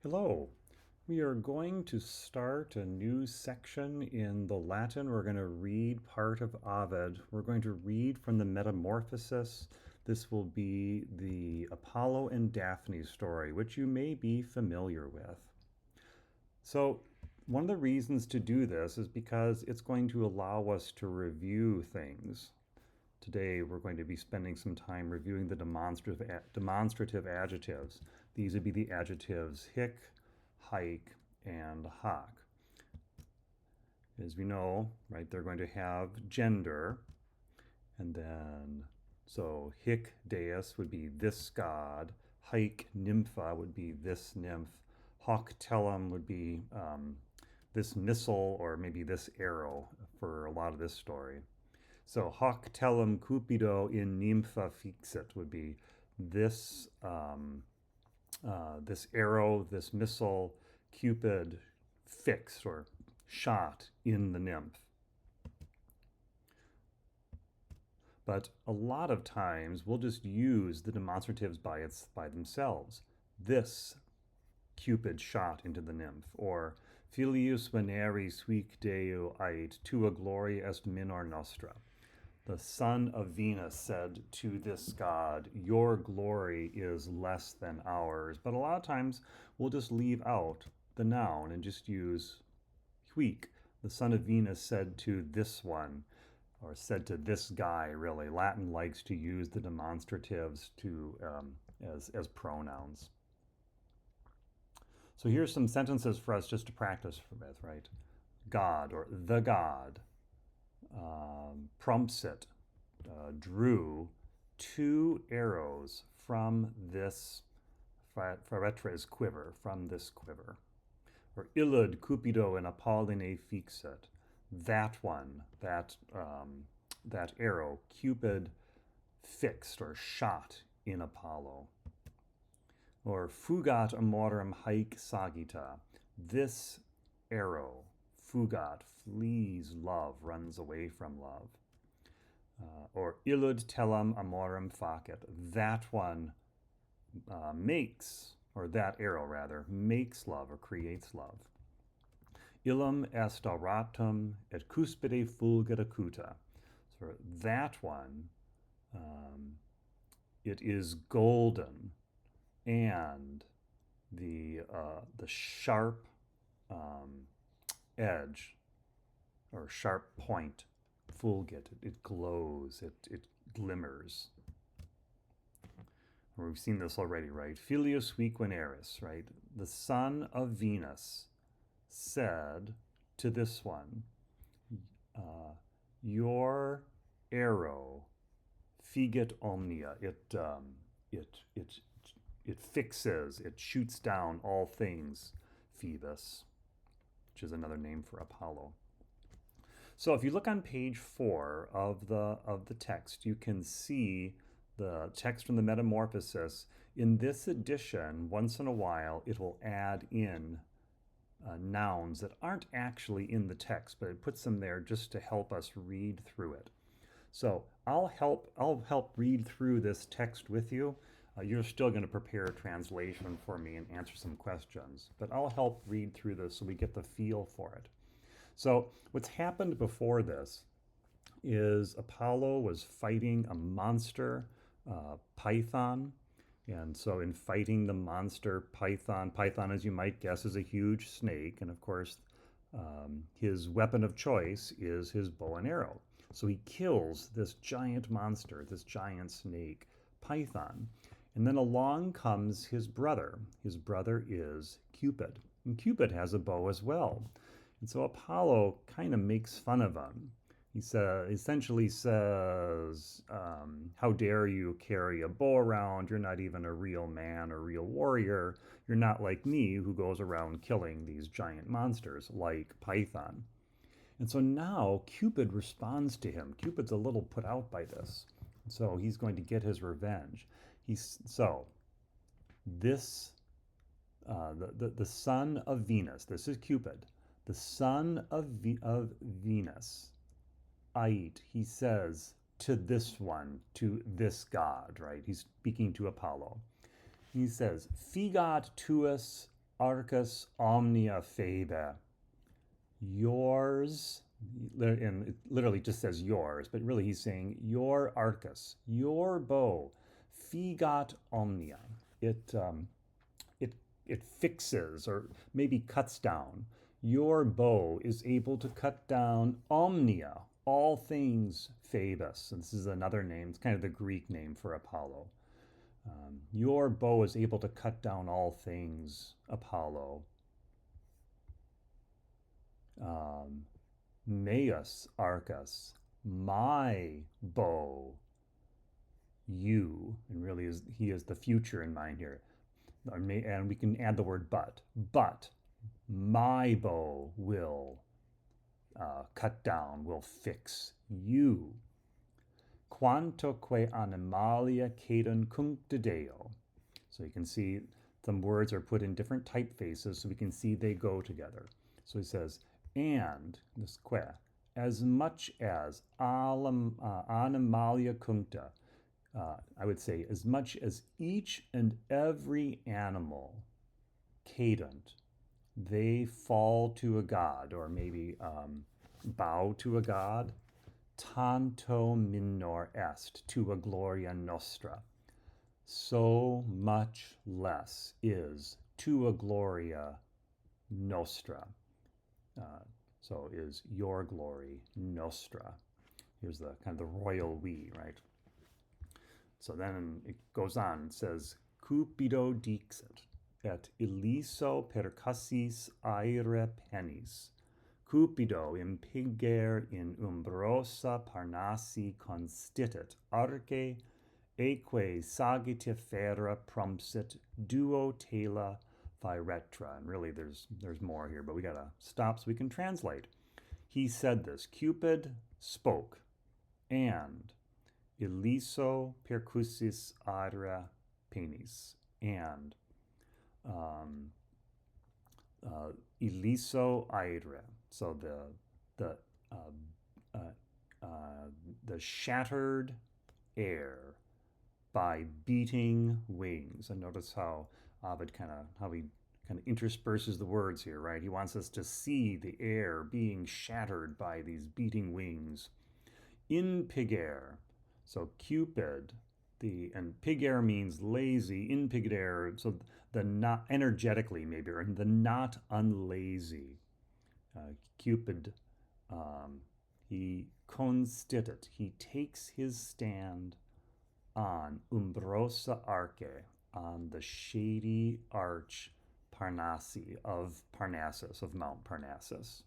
Hello. We are going to start a new section in the Latin. We're going to read part of Ovid. We're going to read from the Metamorphosis. This will be the Apollo and Daphne story, which you may be familiar with. So, one of the reasons to do this is because it's going to allow us to review things. Today, we're going to be spending some time reviewing the demonstrative adjectives. These would be the adjectives hic, haec, and hoc. As we know, right, they're going to have gender, and then, so hic deus would be this god, haec nympha would be this nymph, hoc tellum would be this missile or maybe this arrow for a lot of this story. So hoc tellum cupido in nympha fixit would be this this arrow, this missile, Cupid fixed or shot in the nymph. But a lot of times we'll just use the demonstratives by themselves. This Cupid shot into the nymph, or filius veneris huic Deo ait, tua gloria est minor nostra. The son of Venus said to this god, your glory is less than ours. But a lot of times we'll just leave out the noun and just use huic. The son of Venus said to this one, or said to this guy, really. Latin likes to use the demonstratives as pronouns. So here's some sentences for us just to practice with, right? God, or the god, prompsit, drew 2 arrows from this faretres quiver, from this quiver. Or illud cupido in Apolline fixit. That one, that arrow, Cupid fixed or shot in Apollo. Or fugat amorem haec sagita. This arrow, fugat, flees love, runs away from love. Or illud tellum amorem facet. That one makes, or that arrow rather, makes love or creates love. Illum est auratum et cuspide fulgit acuta. So that one, it is golden, and the sharp edge or sharp point, fulgit, it glows, it glimmers. We've seen this already, right? Filius huic veneris, right? The son of Venus said to this one, your arrow figit omnia, it fixes, it shoots down all things, Phoebus, which is another name for Apollo. So if you look on page 4 of the text, you can see the text from the Metamorphosis. In this edition, once in a while, it will add in nouns that aren't actually in the text, but it puts them there just to help us read through it. So I'll help read through this text with you. You're still going to prepare a translation for me and answer some questions, but I'll help read through this so we get the feel for it. So what's happened before this is Apollo was fighting a monster python. And so in fighting the monster python, as you might guess, is a huge snake. And of course, his weapon of choice is his bow and arrow. So he kills this giant monster, this giant snake, Python. And then along comes his brother. His brother is Cupid. And Cupid has a bow as well. And so Apollo kind of makes fun of him. He essentially says, how dare you carry a bow around? You're not even a real man or real warrior. You're not like me, who goes around killing these giant monsters like Python. And so now Cupid responds to him. Cupid's a little put out by this. So he's going to get his revenge. The son of Venus, this is Cupid, the son of Venus, ait, he says to this one, to this god, right? He's speaking to Apollo. He says, figat tuus arcus omnia febe. Yours, and it literally just says yours, but really he's saying your arcus, your bow, figat omnia. It it fixes or maybe cuts down. Your bow is able to cut down omnia, all things Phoebus. And this is another name, it's kind of the Greek name for Apollo. Your bow is able to cut down all things, Apollo. Meus arcus, my bow, you, and really he is the future in mind here. And we can add the word but my bow will cut down, will fix you. Quantoque animalia cadent cunctideo. So you can see some words are put in different typefaces so we can see they go together. So he says, and, this que, as much as animalia cuncta, I would say as much as each and every animal cadent, they fall to a god, or maybe bow to a god, tanto minor est tua gloria nostra. So much less is tua gloria nostra. So is your glory nostra. Here's the kind of the royal we, right? So then it goes on and says, Cupido dixit, et illiso percussis aere penis. Cupido impiger in umbrosa Parnassi constitit arce, eque sagittifera prompsit duo tela viretra. And really there's more here, but we gotta stop so we can translate. He said this, Cupid spoke, and illiso percussis aere penis, and illiso aere. So the shattered air by beating wings. And notice how Ovid how he kind of intersperses the words here, right? He wants us to see the air being shattered by these beating wings. In pigere, so Cupid, and pigere means lazy, in pigere, so the not energetically maybe, or the not unlazy. Cupid, he constitit, he takes his stand on umbrosa arche, on the shady arch Parnassi of Parnassus, of Mount Parnassus.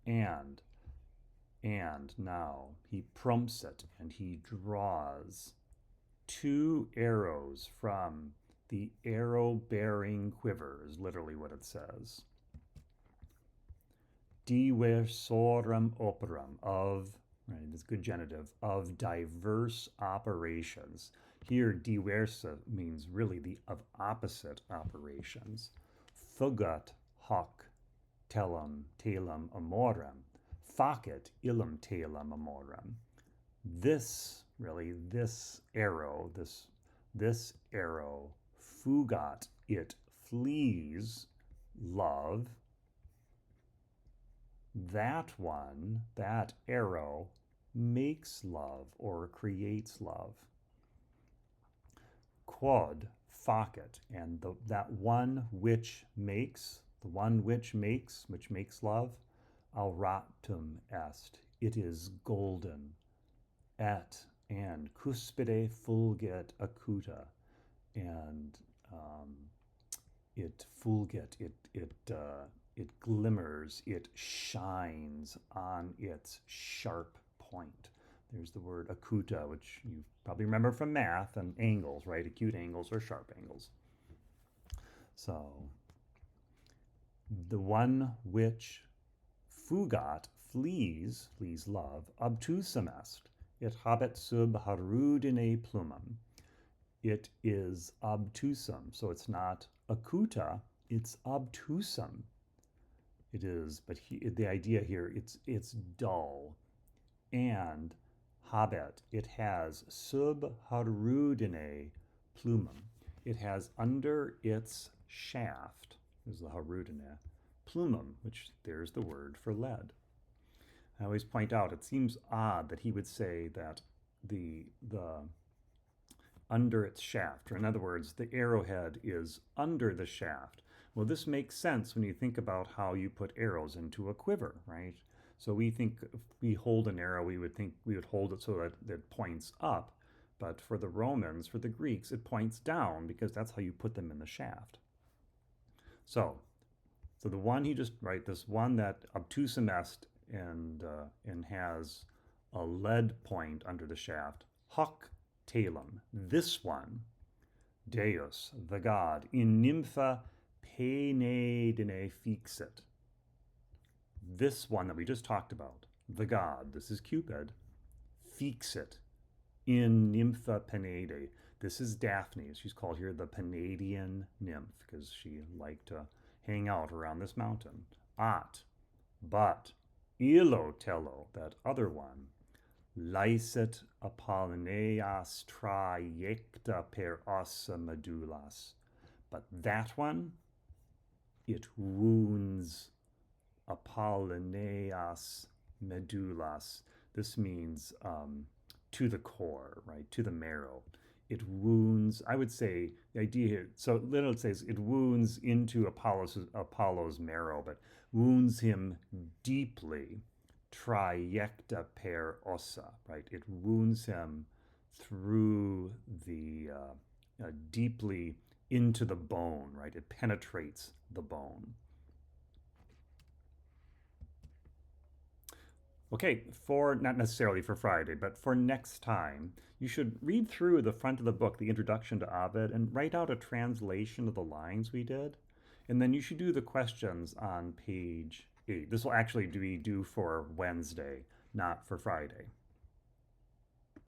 And now he prompsit, and he draws 2 arrows from the arrow-bearing quiver, is literally what it says. Diversorum operam, of, right, this good genitive, of diverse operations. Here, diversa means really of opposite operations. Fugat hoc telum amorem, facet illum telum amorem. This arrow, this arrow, fugat, it flees love. That one, that arrow, makes love or creates love. Quod facet, and that one which makes, which makes love, auratum est, it is golden, and cuspide fulget acuta, and it fulget, it glimmers, it shines on its sharp point. There's the word acuta, which you probably remember from math, and angles, right? Acute angles or sharp angles. So, the one which fugat, flees love, obtusum est, it habet sub harudine plumam. It is obtusum, so it's not acuta, it's obtusum. It is, but the idea here, it's dull. And habet, it has sub harudine plumam. It has under its shaft, is the harudine. Plumum, which there's the word for lead. I always point out it seems odd that he would say that the under its shaft, or in other words, the arrowhead is under the shaft. Well, this makes sense when you think about how you put arrows into a quiver, right? So we think if we hold an arrow, we would think we would hold it so that it points up. But for the Romans, for the Greeks, it points down because that's how you put them in the shaft. So the one he just, right, this one that obtusum est and has a lead point under the shaft, hoc talum, this one, Deus, the god, in nympha penedine fixit. This one that we just talked about, the god, this is Cupid, fixit in nympha penede. This is Daphne. She's called here the Penadian nymph because she liked to hang out around this mountain. But illo tello, that other one, laesit Apolloneas trajecta per ossa medullas. But that one, it wounds Apolloneas medullas. This means to the core, right, to the marrow. It wounds, I would say, the idea here, so literally it says it wounds into Apollo's marrow, but wounds him deeply, trajecta per ossa, right? It wounds him through the, deeply into the bone, right? It penetrates the bone. Okay, for not necessarily for Friday, but for next time, you should read through the front of the book, the introduction to Ovid, and write out a translation of the lines we did. And then you should do the questions on page 8. This will actually be due for Wednesday, not for Friday.